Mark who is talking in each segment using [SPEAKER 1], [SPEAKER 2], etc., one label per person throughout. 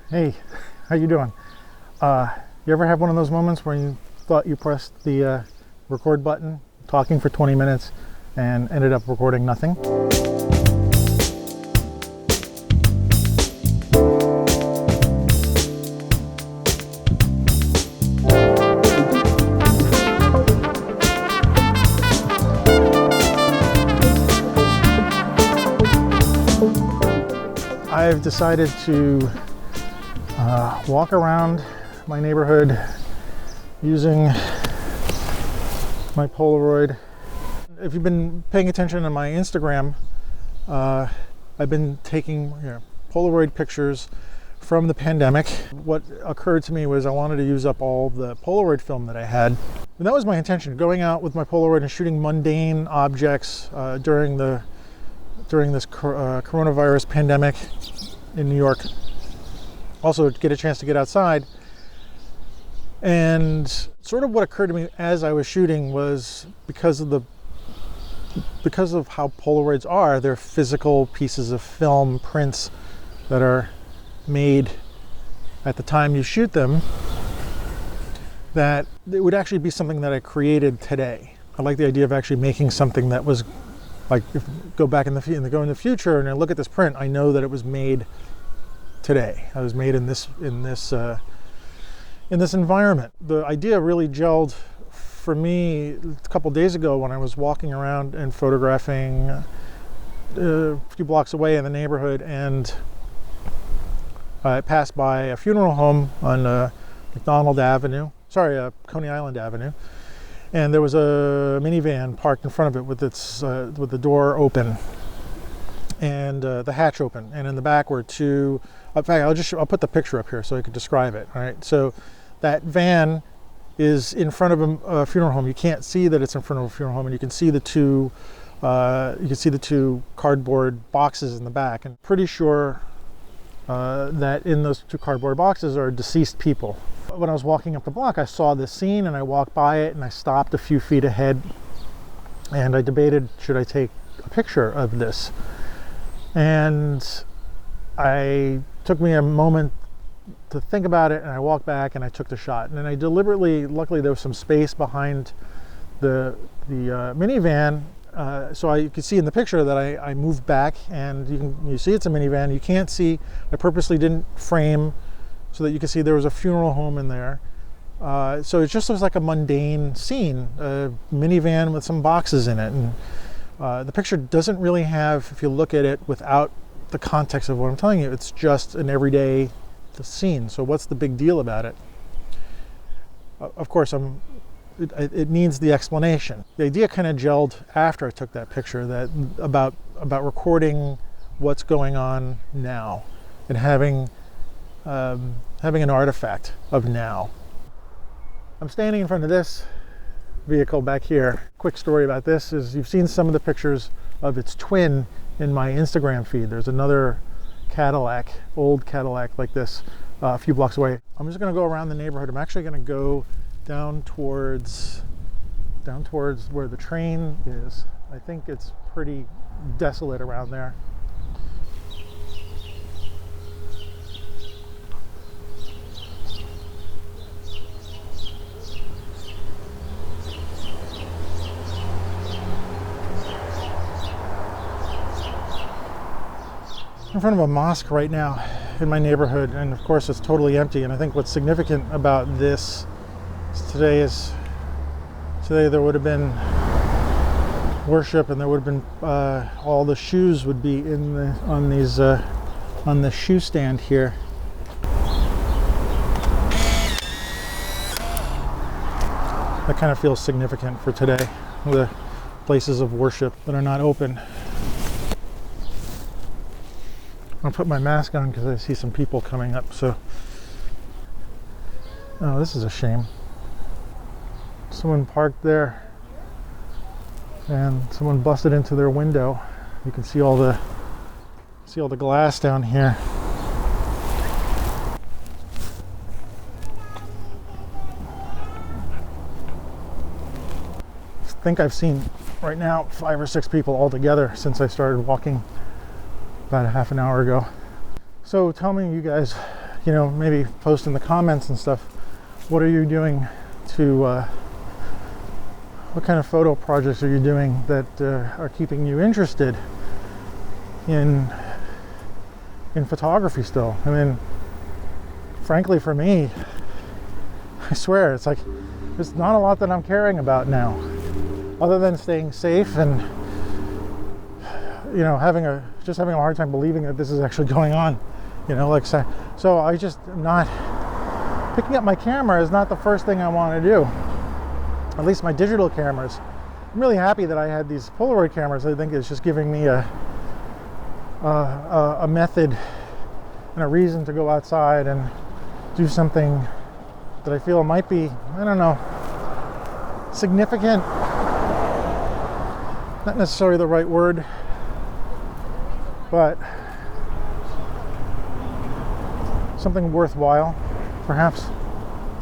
[SPEAKER 1] Hey, how you doing? You ever have one of those moments where you thought you pressed the record button, talking for 20 minutes, and ended up recording nothing? I've decided to walk around my neighborhood using my Polaroid. If you've been paying attention to my Instagram, I've been taking Polaroid pictures from the pandemic. What occurred to me was I wanted to use up all the Polaroid film that I had. And that was my intention, going out with my Polaroid and shooting mundane objects during this coronavirus pandemic in New York. Also get a chance to get outside. And sort of what occurred to me as I was shooting was because of how Polaroids are, they're physical pieces of film, prints that are made at the time you shoot them, that it would actually be something that I created today. I like the idea of actually making something that was like, if you go back in the future and I look at this print, I know that it was made today. I was made in this environment. The idea really gelled for me a couple days ago when I was walking around and photographing a few blocks away in the neighborhood, and I passed by a funeral home on Coney Island Avenue, and there was a minivan parked in front of it with the door open and the hatch open, and in the back were two. In fact, I'll put the picture up here so I could describe it. All right, so that van is in front of a funeral home. You can't see that it's in front of a funeral home, and you can see the two cardboard boxes in the back. And pretty sure that in those two cardboard boxes are deceased people. When I was walking up the block, I saw this scene, and I walked by it, and I stopped a few feet ahead, and I debated, should I take a picture of this? And took me a moment to think about it, and I walked back and I took the shot. And then I deliberately, luckily there was some space behind the minivan, so you could see in the picture that I moved back, and you see it's a minivan. You can't see, I purposely didn't frame so that you could see there was a funeral home in there. So it just was like a mundane scene, a minivan with some boxes in it. And the picture doesn't really have, if you look at it without the context of what I'm telling you, it's just an everyday scene. So what's the big deal about it? Of course, it needs the explanation. The idea kind of gelled after I took that picture, that about recording what's going on now and having an artifact of now. I'm standing in front of this vehicle back here. Quick story about this is you've seen some of the pictures of its twin in my Instagram feed. There's another Cadillac, old Cadillac like this, a few blocks away. I'm just going to go around the neighborhood. I'm actually going to go down towards where the train is. I think it's pretty desolate around there. In front of a mosque right now in my neighborhood, and of course it's totally empty. And I think what's significant about this today there would have been worship, and there would have been all the shoes would be on the shoe stand here. That kind of feels significant for today, the places of worship that are not open. I'll put my mask on because I see some people coming up. Oh, this is a shame. Someone parked there and someone busted into their window. You can see all the glass down here. I think I've seen right now 5 or 6 people altogether since I started walking about a half an hour ago. So tell me, you guys you know, maybe post in the comments and stuff. What are you doing to, what kind of photo projects are you doing that are keeping you interested in photography still? I mean, frankly, for me, I swear, it's like, there's not a lot that I'm caring about now, other than staying safe and, you know, just having a hard time believing that this is actually going on, you know, like, so I just am not, picking up my camera is not the first thing I want to do, at least my digital cameras. I'm really happy that I had these Polaroid cameras. I think it's just giving me a method and a reason to go outside and do something that I feel might be, I don't know, significant, not necessarily the right word, but something worthwhile perhaps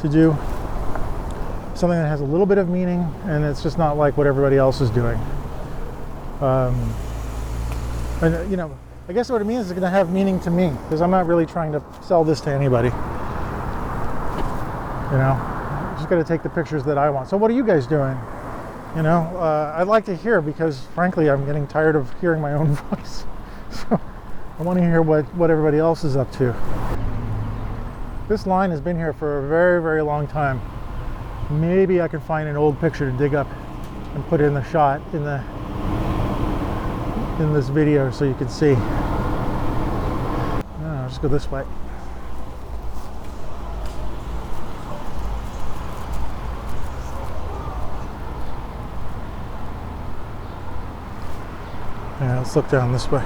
[SPEAKER 1] to do, something that has a little bit of meaning and it's just not like what everybody else is doing. And you know, I guess what it means is it's going to have meaning to me, because I'm not really trying to sell this to anybody. You know, I'm just going to take the pictures that I want. So what are you guys doing? You know, I'd like to hear, because frankly I'm getting tired of hearing my own voice. So I want to hear what everybody else is up to. This line has been here for a very, very long time. Maybe I can find an old picture to dig up and put in the shot in this video so you can see. I'll just go this way. Yeah, let's look down this way.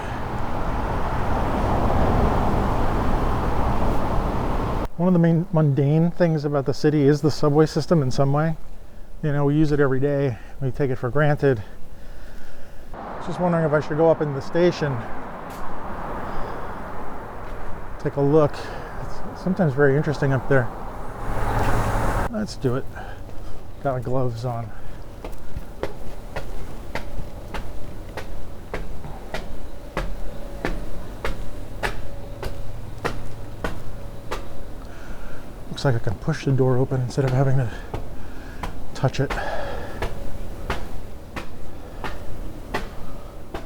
[SPEAKER 1] One of the main mundane things about the city is the subway system in some way. You know, we use it every day. We take it for granted. Just wondering if I should go up in the station, take a look. It's sometimes very interesting up there. Let's do it. Got my gloves on. Looks like I can push the door open instead of having to touch it.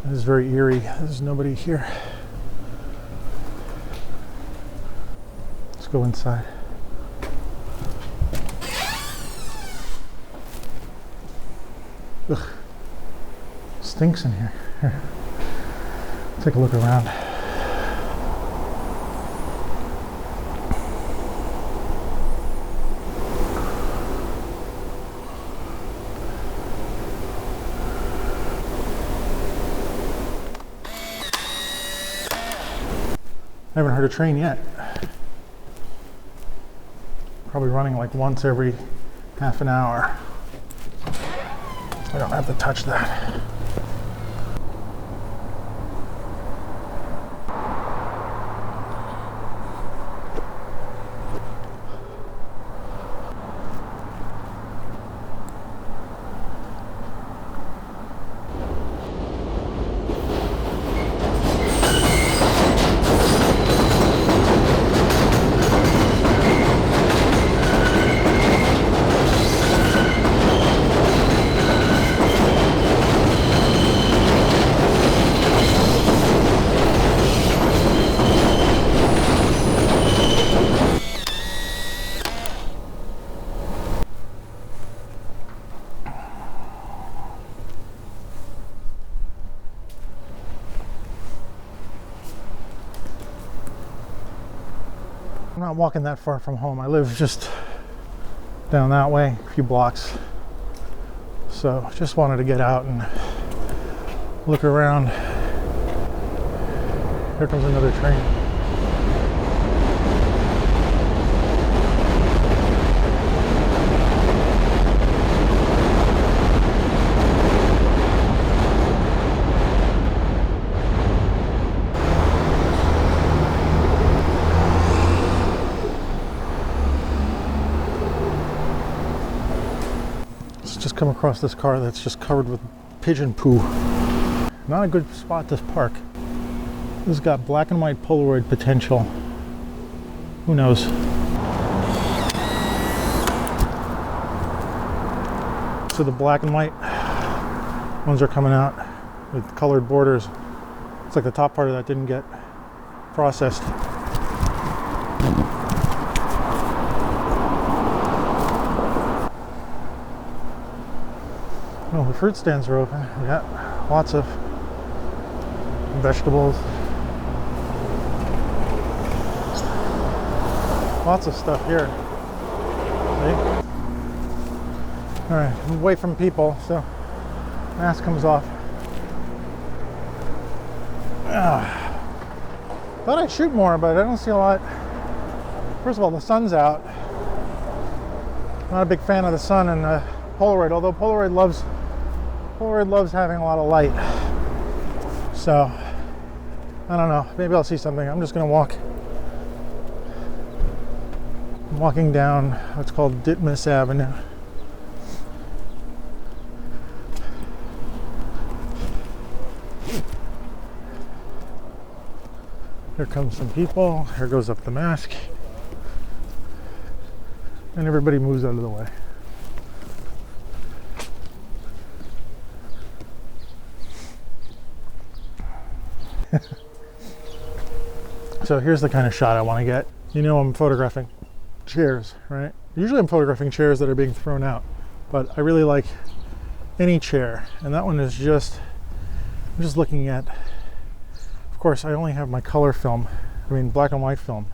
[SPEAKER 1] This is very eerie. There's nobody here. Let's go inside. Ugh. Stinks in here. Here. Take a look around. I haven't heard a train yet. Probably running like once every half an hour. I don't have to touch that. I'm not walking that far from home. I live just down that way, a few blocks. So just wanted to get out and look around. Here comes another train. Just come across this car that's just covered with pigeon poo. Not a good spot to park. This has got black and white Polaroid potential. Who knows? So the black and white ones are coming out with colored borders. It's like the top part of that didn't get processed. Oh, the fruit stands are open. We got lots of vegetables. Lots of stuff here. See? All right, I'm away from people, so mask comes off. Thought I'd shoot more, but I don't see a lot. First of all, the sun's out. Not a big fan of the sun and Polaroid, although Polaroid loves having a lot of light. So I don't know. Maybe I'll see something. I'm just gonna walk. I'm walking down what's called Ditmas Avenue. Here comes some people. Here goes up the mask. And everybody moves out of the way. So here's the kind of shot I want to get. You know, I'm photographing chairs, right? Usually I'm photographing chairs that are being thrown out, but I really like any chair. And that one is just, I'm just looking at, of course, I only have my color film, black and white film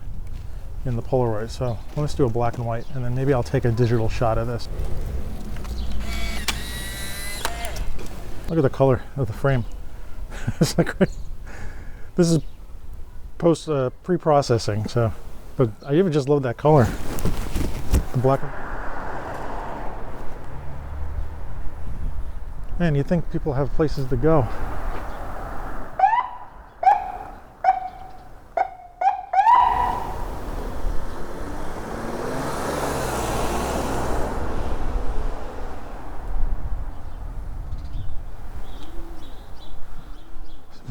[SPEAKER 1] in the Polaroid. So let's do a black and white, and then maybe I'll take a digital shot of this. Look at the color of the frame. It's like, this is post pre-processing, so, but I even just love that color, the black. Man, you'd think people have places to go.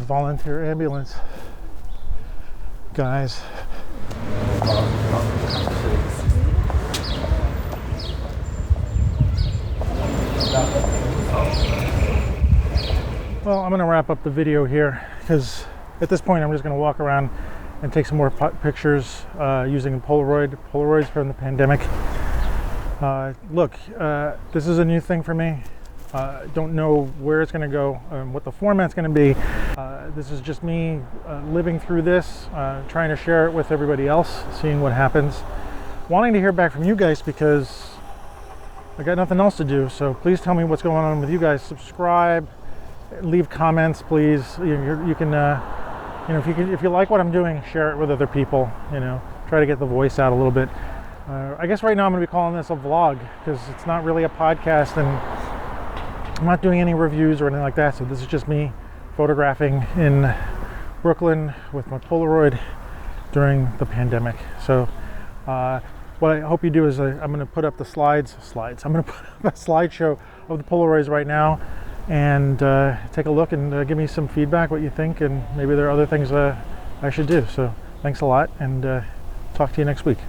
[SPEAKER 1] Volunteer ambulance guys. Well, I'm going to wrap up the video here because at this point I'm just going to walk around and take some more pictures using Polaroids from the pandemic. Look, this is a new thing for me. Don't know where it's going to go, what the format's going to be. This is just me living through this, trying to share it with everybody else, seeing what happens. Wanting to hear back from you guys because I got nothing else to do. So please tell me what's going on with you guys. Subscribe, leave comments, please. You can, if you like what I'm doing, share it with other people. Try to get the voice out a little bit. I guess right now I'm going to be calling this a vlog because it's not really a podcast, and I'm not doing any reviews or anything like that, so this is just me photographing in Brooklyn with my Polaroid during the pandemic. So what I hope you do is I'm going to put up the slides. I'm going to put up a slideshow of the Polaroids right now and take a look and give me some feedback, what you think, and maybe there are other things I should do. So thanks a lot, and talk to you next week.